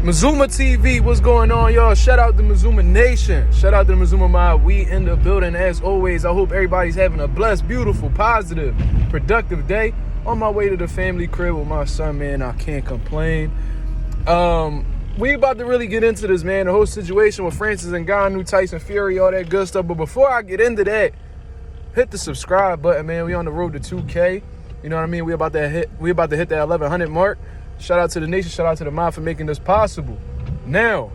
Mazuma TV, what's going on, y'all? Shout out to Mazuma Nation. Shout out to the Mazuma Mob. We in the building as always. I hope everybody's having a blessed, beautiful, positive, productive day. On my way to the family crib with my son, man. I can't complain. We about to really get into this, man. The whole situation with Francis Ngannou, Tyson Fury, all that good stuff. But before I get into that, hit the subscribe button, man. We on the road to 2K. You know what I mean? We about to hit that 1100 mark. Shout out to the nation, shout out to the mob for making this possible. Now,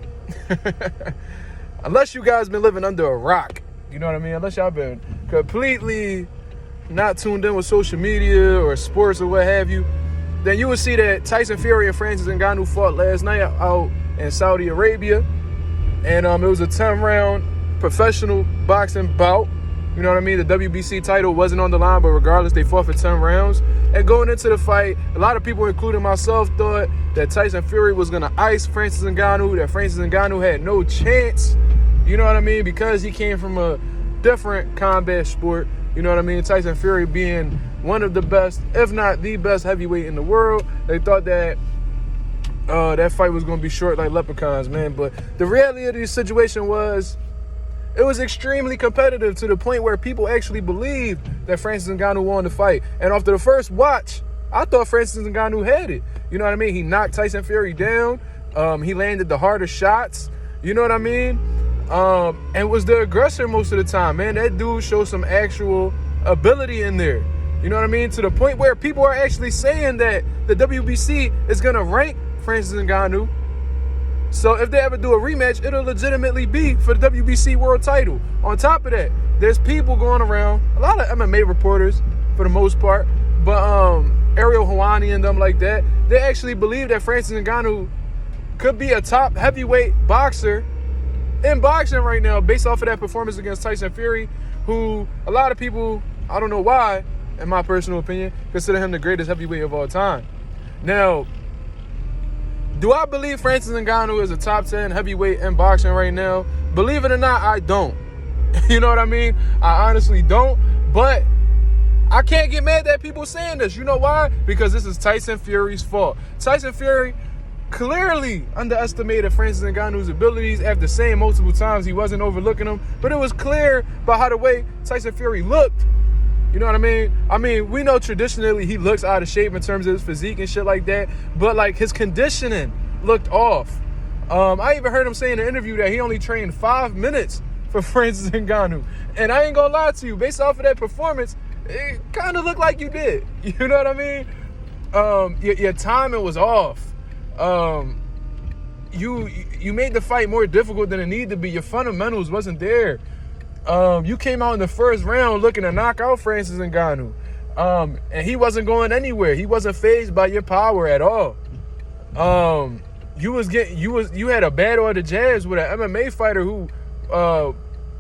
unless you guys been living under a rock, you know what I mean? Unless y'all been completely not tuned in with social media or sports or what have you, then you will see that Tyson Fury and Francis Ngannou fought last night out in Saudi Arabia. And it was a 10-round professional boxing bout. You know what I mean? The WBC title wasn't on the line, but regardless, they fought for 10 rounds. And going into the fight, a lot of people, including myself, thought that Tyson Fury was going to ice Francis Ngannou, that Francis Ngannou had no chance, you know what I mean? Because he came from a different combat sport, you know what I mean? Tyson Fury being one of the best, if not the best heavyweight in the world. They thought that that fight was going to be short like leprechauns, man. But the reality of the situation was, it was extremely competitive to the point where people actually believed that Francis Ngannou won the fight. And after the first watch, I thought Francis Ngannou had it. You know what I mean? He knocked Tyson Fury down. He landed the harder shots. You know what I mean? And was the aggressor most of the time. Man, that dude showed some actual ability in there. You know what I mean? To the point where people are actually saying that the WBC is going to rank Francis Ngannou. So if they ever do a rematch, it'll legitimately be for the WBC world title. On top of that, there's people going around, a lot of MMA reporters for the most part, but Ariel Helwani and them like that, they actually believe that Francis Ngannou could be a top heavyweight boxer in boxing right now based off of that performance against Tyson Fury, who a lot of people, I don't know why, in my personal opinion, consider him the greatest heavyweight of all time. Now, do I believe Francis Ngannou is a top 10 heavyweight in boxing right now? Believe it or not, I don't. You know what I mean? I honestly don't. But I can't get mad at people saying this. You know why? Because this is Tyson Fury's fault. Tyson Fury clearly underestimated Francis Ngannou's abilities after saying multiple times he wasn't overlooking him. But it was clear by how the way Tyson Fury looked. You know what I mean? I mean, we know traditionally he looks out of shape in terms of his physique and shit like that, but like his conditioning looked off. I even heard him say in an interview that he only trained 5 minutes for Francis Ngannou. And I ain't gonna lie to you, based off of that performance, it kind of looked like you did. You know what I mean? Your timing was off. You made the fight more difficult than it needed to be. Your fundamentals wasn't there. You came out in the first round looking to knock out Francis Ngannou. And he wasn't going anywhere. He wasn't fazed by your power at all. You had a battle of the jabs with an MMA fighter who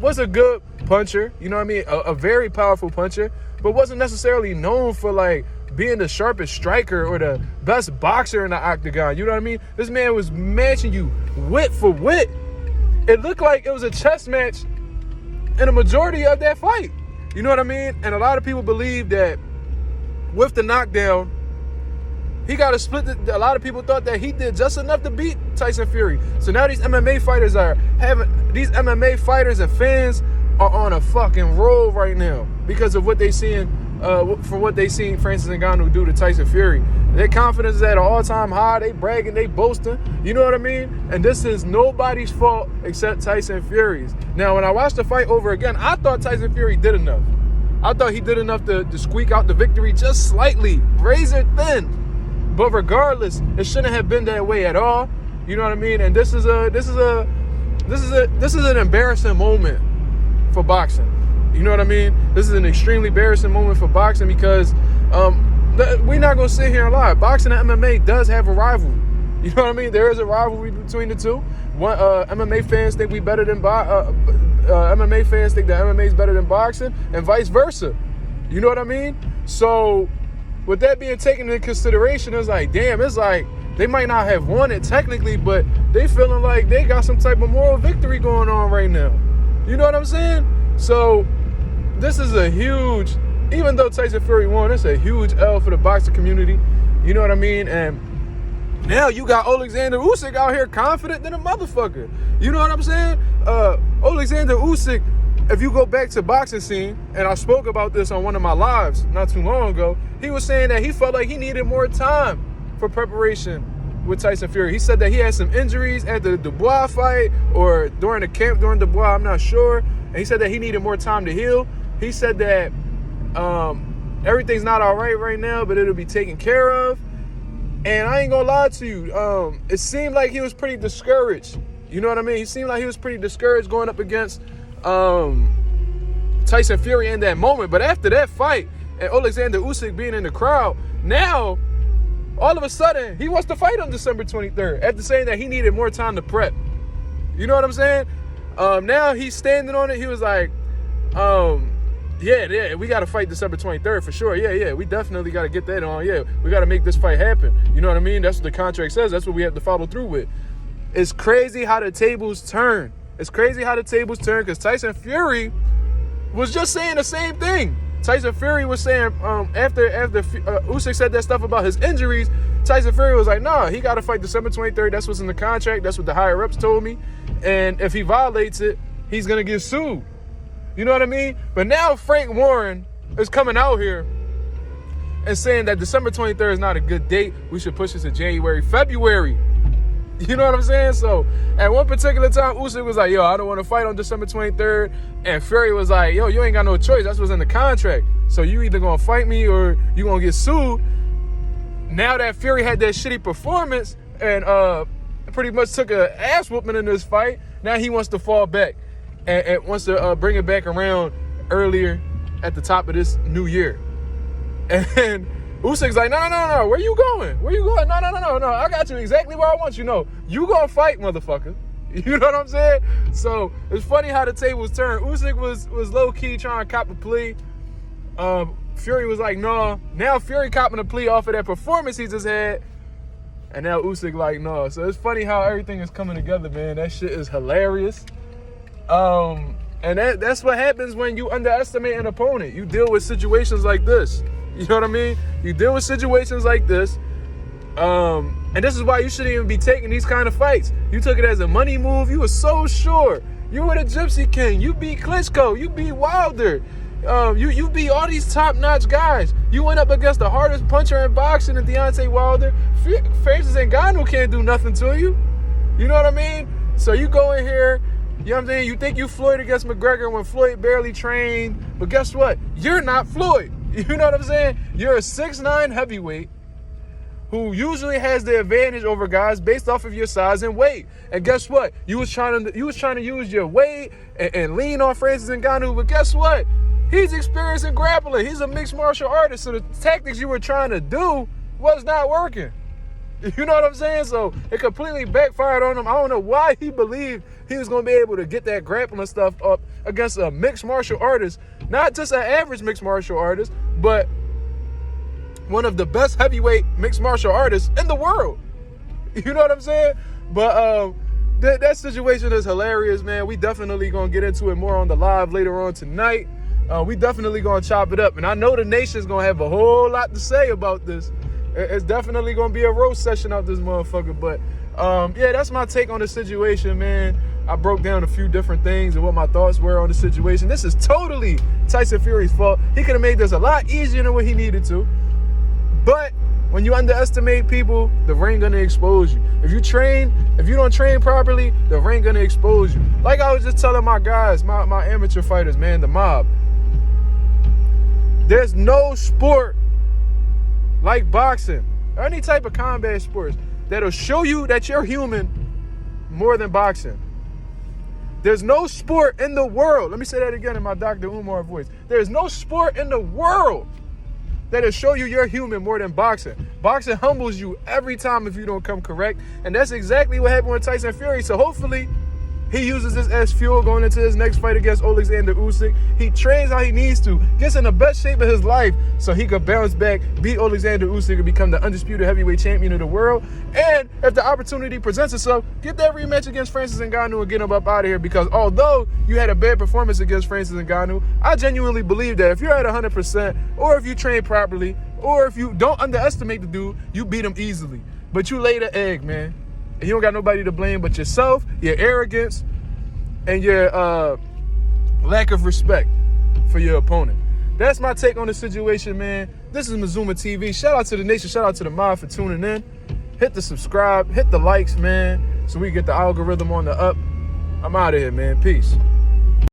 was a good puncher, you know what I mean? A very powerful puncher, but wasn't necessarily known for like being the sharpest striker or the best boxer in the octagon. You know what I mean? This man was matching you wit for wit. It looked like it was a chess match in a majority of that fight. You know what I mean? And a lot of people believe that with the knockdown, he got to split. A lot of people thought that he did just enough to beat Tyson Fury. So now these MMA fighters and fans are on a fucking roll right now because of what they seeing, from what they seen Francis Ngannou do to Tyson Fury. Their confidence is at an all-time high. They bragging, they boasting. You know what I mean? And this is nobody's fault except Tyson Fury's. Now, when I watched the fight over again, I thought Tyson Fury did enough. I thought he did enough to squeak out the victory just slightly, razor thin. But regardless, it shouldn't have been that way at all. You know what I mean? And this is an embarrassing moment for boxing. You know what I mean? This is an extremely embarrassing moment for boxing because we're not going to sit here and lie. Boxing and MMA does have a rivalry. You know what I mean? There is a rivalry between the two. MMA fans think we better than MMA fans think that MMA is better than boxing, and vice versa. You know what I mean? So with that being taken into consideration, it's like, damn, it's like they might not have won it technically, but they feeling like they got some type of moral victory going on right now. You know what I'm saying? So this is a huge, even though Tyson Fury won, it's a huge L for the boxing community. You know what I mean? And Now you got Alexander Usyk out here confident than a motherfucker. You know what I'm saying? Alexander Usyk, if you go back to boxing scene, and I spoke about this on one of my lives not too long ago, he was saying that he felt like he needed more time for preparation with Tyson Fury. He said that he had some injuries at the Dubois fight or during the camp during Dubois, I'm not sure. And he said that he needed more time to heal. He said that everything's not all right now, but it'll be taken care of. And I ain't gonna lie to you, it seemed like he was pretty discouraged. You know what I mean? He seemed like he was pretty discouraged going up against Tyson Fury in that moment. But after that fight, and Alexander Usyk being in the crowd, now, all of a sudden, he wants to fight on December 23rd after saying that he needed more time to prep. You know what I'm saying? Now he's standing on it. He was like, yeah, we got to fight December 23rd for sure. Yeah, we definitely got to get that on. Yeah, we got to make this fight happen. You know what I mean? That's what the contract says. That's what we have to follow through with. It's crazy how the tables turn. It's crazy how the tables turn because Tyson Fury was just saying the same thing. Tyson Fury was saying after Usyk said that stuff about his injuries, Tyson Fury was like, nah, he got to fight December 23rd. That's what's in the contract. That's what the higher-ups told me. And if he violates it, he's going to get sued. You know what I mean? But now Frank Warren is coming out here and saying that December 23rd is not a good date. We should push this to January, February. You know what I'm saying? So at one particular time, Usyk was like, yo, I don't want to fight on December 23rd. And Fury was like, yo, you ain't got no choice. That's what's in the contract. So you either going to fight me or you going to get sued. Now that Fury had that shitty performance and pretty much took an ass whooping in this fight, now he wants to fall back and wants to bring it back around earlier at the top of this new year. And Usyk's like, no, where you going? Where you going? No, I got you exactly where I want you. No, you gonna fight, motherfucker. You know what I'm saying? So it's funny how the tables turn. Usyk was low-key trying to cop a plea. Fury was like, no. Now Fury copping a plea off of that performance he just had. And now Usyk like, no. So it's funny how everything is coming together, man. That shit is hilarious. And that's what happens when you underestimate an opponent. You deal with situations like this. You know what I mean? You deal with situations like this. And this is why you shouldn't even be taking these kind of fights. You took it as a money move. You were so sure. You were the Gypsy King. You beat Klitschko. You beat Wilder. You beat all these top-notch guys. You went up against the hardest puncher in boxing in Deontay Wilder. Francis Ngannou can't do nothing to you. You know what I mean? So you go in here, you know what I'm saying? You think you Floyd against McGregor when Floyd barely trained. But guess what? You're not Floyd. You know what I'm saying? You're a 6'9" heavyweight who usually has the advantage over guys based off of your size and weight. And guess what? You was trying to use your weight and lean on Francis Ngannou, but guess what? He's experienced in grappling. He's a mixed martial artist, so the tactics you were trying to do was not working. You know what I'm saying? So it completely backfired on him. I don't know why he believed he was going to be able to get that grappling stuff up against a mixed martial artist. Not just an average mixed martial artist, but one of the best heavyweight mixed martial artists in the world. You know what I'm saying? But that situation is hilarious, man. We definitely going to get into it more on the live later on tonight. We definitely going to chop it up. And I know the nation's going to have a whole lot to say about this. It's definitely going to be a roast session out this motherfucker. But, yeah, that's my take on the situation, man. I broke down a few different things and what my thoughts were on the situation. This is totally Tyson Fury's fault. He could have made this a lot easier than what he needed to. But when you underestimate people, the ring going to expose you. If you don't train properly, the ring going to expose you. Like I was just telling my guys, my amateur fighters, man, the mob. There's no sport like boxing or any type of combat sports that'll show you that you're human more than boxing. There's no sport in the world. Let me say that again in my Dr. Umar voice. There's no sport in the world that'll show you you're human more than boxing. Boxing humbles you every time if you don't come correct. And that's exactly what happened with Tyson Fury. So hopefully he uses this as fuel going into his next fight against Alexander Usyk. He trains how he needs to, gets in the best shape of his life so he could bounce back, beat Alexander Usyk, and become the undisputed heavyweight champion of the world. And if the opportunity presents itself, get that rematch against Francis Ngannou and get him up out of here. Because although you had a bad performance against Francis Ngannou, I genuinely believe that if you're at 100%, or if you train properly, or if you don't underestimate the dude, you beat him easily. But you laid an egg, man. And you don't got nobody to blame but yourself, your arrogance, and your lack of respect for your opponent. That's my take on the situation, man. This is Mazuma TV. Shout out to the nation. Shout out to the mob for tuning in. Hit the subscribe. Hit the likes, man, so we get the algorithm on the up. I'm out of here, man. Peace.